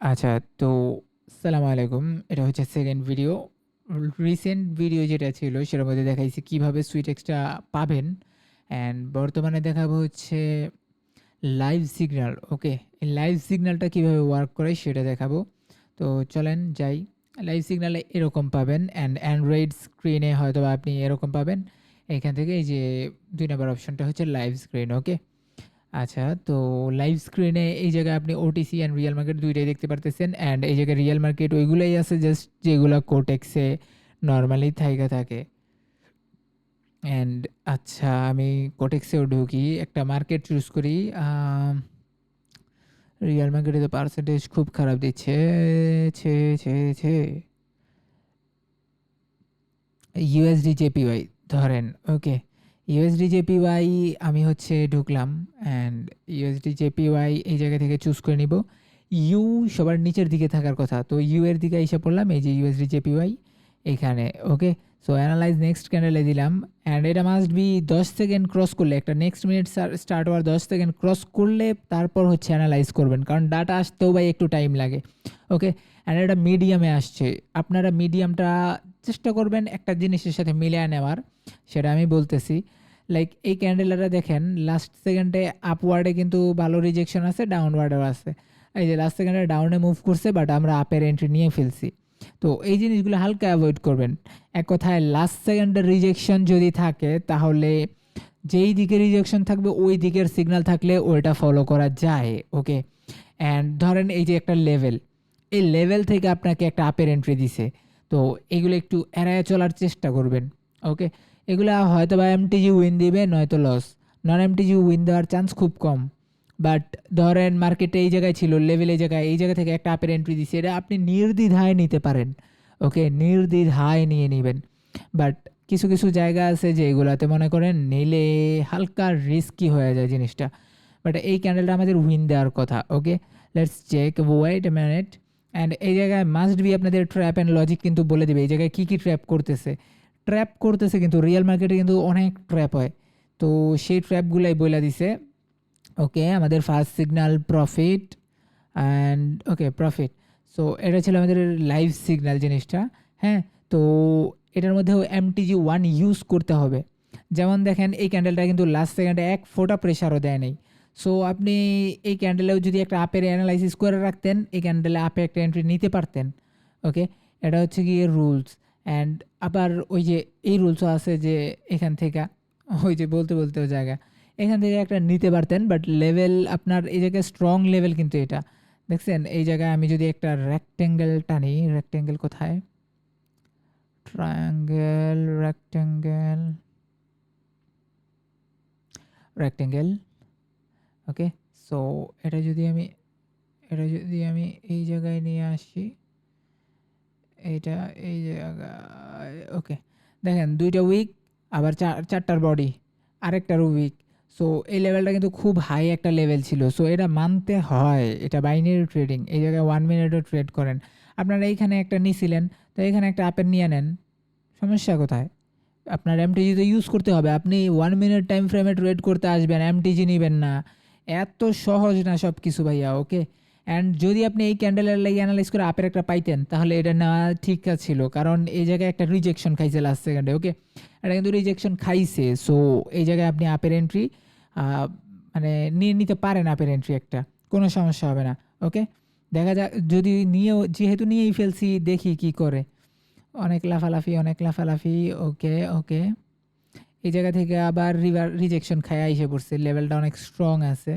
আচ্ছা, তো সালামু আলাইকুম। এটা হচ্ছে সেকেন্ড ভিডিও। রিসেন্ট ভিডিও যেটা ছিল সেটার মধ্যে দেখাইছি কিভাবে সুইটেক্সটা পাবেন। অ্যান্ড বর্তমানে দেখাবো হচ্ছে লাইভ সিগন্যাল। ওকে, এই লাইভ সিগন্যালটা কিভাবে ওয়ার্ক করে সেটা দেখাবো। তো চলেন যাই। লাইভ সিগন্যালে এরকম পাবেন, অ্যান্ড অ্যান্ড্রয়েড স্ক্রিনে হয়তো বা আপনি এরকম পাবেন। এখান থেকে এই যে ২ নাম্বার অপশনটা হচ্ছে লাইভ স্ক্রিন। ওকে, আচ্ছা, তো লাইভ স্ক্রিনে এই জায়গায় আপনি ওটিসি অ্যান্ড রিয়েল মার্কেট দুইটাই দেখতে পারতেছেন। অ্যান্ড এই জায়গায় রিয়েল মার্কেট ওইগুলোই আছে জাস্ট যেগুলো কোটেক্সে নর্মালি থাইকা থাকে। অ্যান্ড আচ্ছা, আমি কোটেক্সেও ঢুকি, একটা মার্কেট চুজ করি। রিয়েল মার্কেটে তো পার্সেন্টেজ খুব খারাপ দিচ্ছে। ছে ছে ছে ইউএসডি জেপিওয়াই ধরেন। ওকে, ইউএসডি জেপিওয়াই আমি হচ্ছে ঢুকলাম। অ্যান্ড ইউএসডি জেপিওয়াই এই জায়গা থেকে চুজ করে নিব। ইউ সবার নিচের দিকে থাকার কথা, তো ইউ এর দিকে এসে পড়লাম, এই যে ইউএসডি জেপিওয়াই এইখানে। ওকে, সো অ্যানালাইজ নেক্সট ক্যান্ডেলে দিলাম। অ্যান্ড এটা মাস্ট বি 10 সেকেন্ড ক্রস করলে, একটা নেক্সট মিনিট স্টার্ট হওয়ার 10 সেকেন্ড ক্রস করলে তারপর হচ্ছে অ্যানালাইজ করবেন, কারণ ডাটা আসতেও ভাই একটু টাইম লাগে। ওকে, অ্যান্ড এটা মিডিয়ামে আসছে। আপনারা মিডিয়ামটা চেষ্টা করবেন একটা জিনিসের সাথে মিলিয়ে নেওয়ার, সেটা আমি বলতেছি। লাইক এই ক্যান্ডেলটা দেখেন, লাস্ট সেকেন্ডে আপওয়ার্ডে কিন্তু ভালো রিজেকশন আছে, ডাউনওয়ার্ডেও আছে। এই যে লাস্ট সেকেন্ডে ডাউনে মুভ করছে, বাট আমরা আপের এন্ট্রি নিয়ে ফেলছি। তো এই জিনিসগুলো হালকা অ্যাভয়েড করবেন। এক কথায় লাস্ট সেকেন্ডের রিজেকশন যদি থাকে, তাহলে যেই দিকে রিজেকশন থাকবে ওই দিকের সিগন্যাল থাকলে ওইটা ফলো করা যায়। ওকে, অ্যান্ড ধরেন এই যে একটা লেভেল, এই লেভেল থেকে আপনাকে একটা আপের এন্ট্রি দিছে, তো এগুলো একটু এড়ায় চলার চেষ্টা করবেন। ওকে, এগুলো হয়তো বা এমটিজি উইন দিবে, নয়তো লস। নন এমটিজি উইন দেওয়ার চান্স খুব কম। বাট ধরেন মার্কেটে এই জায়গায় ছিল, লেভেল এই জায়গায়, এই জায়গা থেকে একটা আপের এন্ট্রি দিছে, এটা আপনি নির্দ্বিধায় নিতে পারেন। ওকে, নির্দ্বিধায় নিয়ে নেবেন। বাট কিছু কিছু জায়গা আছে যে এগুলাতে মনে করেন নিলে হালকা রিস্কি হয়ে যায় জিনিসটা। বাট এই ক্যান্ডেলটা আমাদের উইন দেওয়ার কথা। Okay, let's check, wait a minute. And এই জায়গায় মাস্ট বি আপনাদের ট্র্যাপ অ্যান্ড লজিক কিন্তু বলে দেবে এই জায়গায় কী কী ট্র্যাপ করতেছে। ট্র্যাপ করতেছে কিন্তু রিয়েল মার্কেটে কিন্তু অনেক ট্র্যাপ হয়, তো সেই ট্র্যাপগুলাই বলে দিছে। ওকে, আমাদের first signal profit, and okay profit. So এটা ছিল আমাদের লাইভ সিগন্যাল জিনিসটা। হ্যাঁ, তো এটার মধ্যেও MTG1 ইউজ করতে হবে। যেমন দেখেন এই ক্যান্ডেলটা কিন্তু লাস্ট সেকেন্ডে এক ফোঁটা প্রেশারও দেয় নাই। সো আপনি এই ক্যান্ডেলেও যদি একটা আপের অ্যানালাইসিস করে রাখতেন, এই ক্যান্ডেলে আপে একটা এন্ট্রি নিতে পারতেন। ওকে, এটা হচ্ছে গিয়ে রুলস। অ্যান্ড আবার ওই যে এই রুলসও আছে যে এখান থেকে, ওই যে বলতে বলতেও জায়গা, এখান থেকে একটা নিতে পারতেন, বাট লেভেল আপনার এই জায়গায় স্ট্রং লেভেল কিন্তু এটা দেখছেন। এই জায়গায় আমি যদি একটা রেক্টেঙ্গেল টানি, রেক্টেঙ্গেল কোথায়, ট্রায়াঙ্গেল, রেক্টেঙ্গেল, রেক্টেঙ্গেল। ওকে, সো এটা যদি আমি, এই জায়গায় নিয়ে আসি, এইটা এই জায়গায়। ওকে, দেখেন দুইটা উইক, আবার চারটার বডি, আরেকটারও উইক। সো এই লেভেলটা কিন্তু খুব হাই একটা লেভেল ছিল, সো এটা মানতে হয়। এটা বাইনারি ট্রেডিং, এই জায়গায় 1 মিনিটও ট্রেড করেন। আপনারা এইখানে একটা নিছিলেন, তো এখানে একটা আপের নিয়ে নেন, সমস্যা কোথায়? আপনার এমটিজি তো ইউজ করতে হবে। আপনি 1 মিনিট টাইম ফ্রেমে ট্রেড করতে আসবেন, এমটিজি নেবেন না। এত সহজ না সব কিছু ভাইয়া। ওকে, অ্যান্ড যদি আপনি এই ক্যান্ডেলের লাগে অ্যানালাইজ করে আপের একটা পাইতেন, তাহলে এটা নেওয়া ঠিক ছিল, কারণ এই জায়গায় একটা রিজেকশন খাইছে লাস্ট সেকেন্ডে। ওকে, এটা কিন্তু রিজেকশন খাইছে, সো এই জায়গায় আপনি আপের এন্ট্রি মানে নিয়ে নিতে পারেন, আপের এন্ট্রি একটা, কোনো সমস্যা হবে না। ওকে, দেখা যাক, যদি নিয়েও, যেহেতু নিয়েই ফেলছি, দেখি কি করে। অনেক লাফালাফি, অনেক লাফালাফি। ওকে ওকে, এই জায়গা থেকে আবার রিজেকশন খায় এসে পড়ছে, লেভেলটা অনেক স্ট্রং আছে।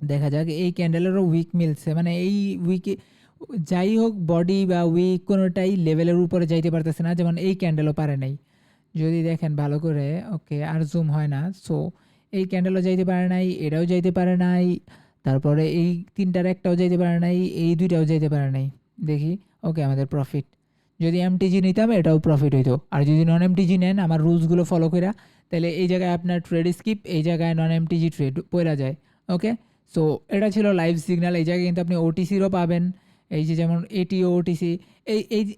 দেখা যাক, এই ক্যান্ডেলেরও উইক মিলছে, মানে এই উইকে যাই হোক, বডি বা উইক কোনোটাই লেভেলের উপরে যাইতে পারতেছে না, যেমন এই ক্যান্ডেলও পারে নাই। যদি দেখেন ভালো করে, ওকে আর জুম হয় না। সো এই ক্যান্ডেলও যাইতে পারে নাই, এটাও যাইতে পারে নাই, তারপরে এই তিনটার একটাও যাইতে পারে নাই, এই দুইটাও যাইতে পারে নাই। দেখি, ওকে আমাদের প্রফিট। যদি এমটিজি নিতাম এটাও প্রফিট হইতো, আর যদি নন এমটিজি নেন আমার রুলসগুলো ফলো করে, তাহলে এই জায়গায় আপনার ট্রেড স্কিপ, এই জায়গায় নন এমটিজি ট্রেড পড়া যায়। ওকে, সো এটা ছিল লাইভ সিগন্যাল। এই জায়গায় কিন্তু আপনি ওটিসিরও পাবেন, এই যে যেমন এটিও, ওটিসি,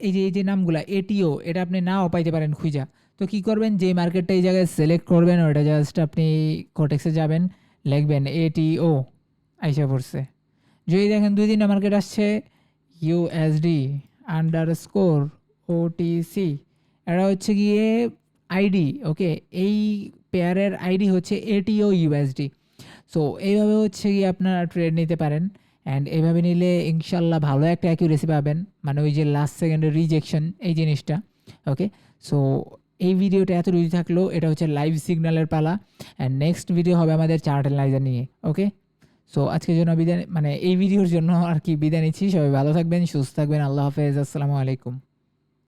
এই যে নামগুলা এটিও, এটা আপনি নাও পাইতে পারেন খুঁজা। তো কী করবেন, যে মার্কেটটা এই জায়গায় সিলেক্ট করবেন, ওটা জাস্ট আপনি কোটেক্সে যাবেন, লিখবেন এটিও, আইসা পড়ছে। যদি দেখেন 2-3টা মার্কেট আসছে ইউএসডি আন্ডারস্কোর ওটিসি, এটা হচ্ছে গিয়ে আইডি। ওকে, এই পেয়ারের আইডি হচ্ছে এটিও ইউএসডি। সো এইভাবে হচ্ছে গিয়ে আপনারা ট্রেড নিতে পারেন, অ্যান্ড এইভাবে নিলে ইনশাল্লাহ ভালো একটা অ্যাকিউরেসি পাবেন, মানে ওই যে লাস্ট সেকেন্ডের রিজেকশন এই জিনিসটা। ওকে, সো এই ভিডিওটা এতটুকু থাকলো, এটা হচ্ছে লাইভ সিগন্যালের পালা, অ্যান্ড নেক্সট ভিডিও হবে আমাদের চার্ট অ্যানালাইজার নিয়ে। ওকে, সো আজকের জন্য বিদায়, মানে এই ভিডিওর জন্য আর কি বিদায় নিচ্ছি। সবাই ভালো থাকবেন, সুস্থ থাকবেন, আল্লাহ হাফেজ, আসসালামু আলাইকুম।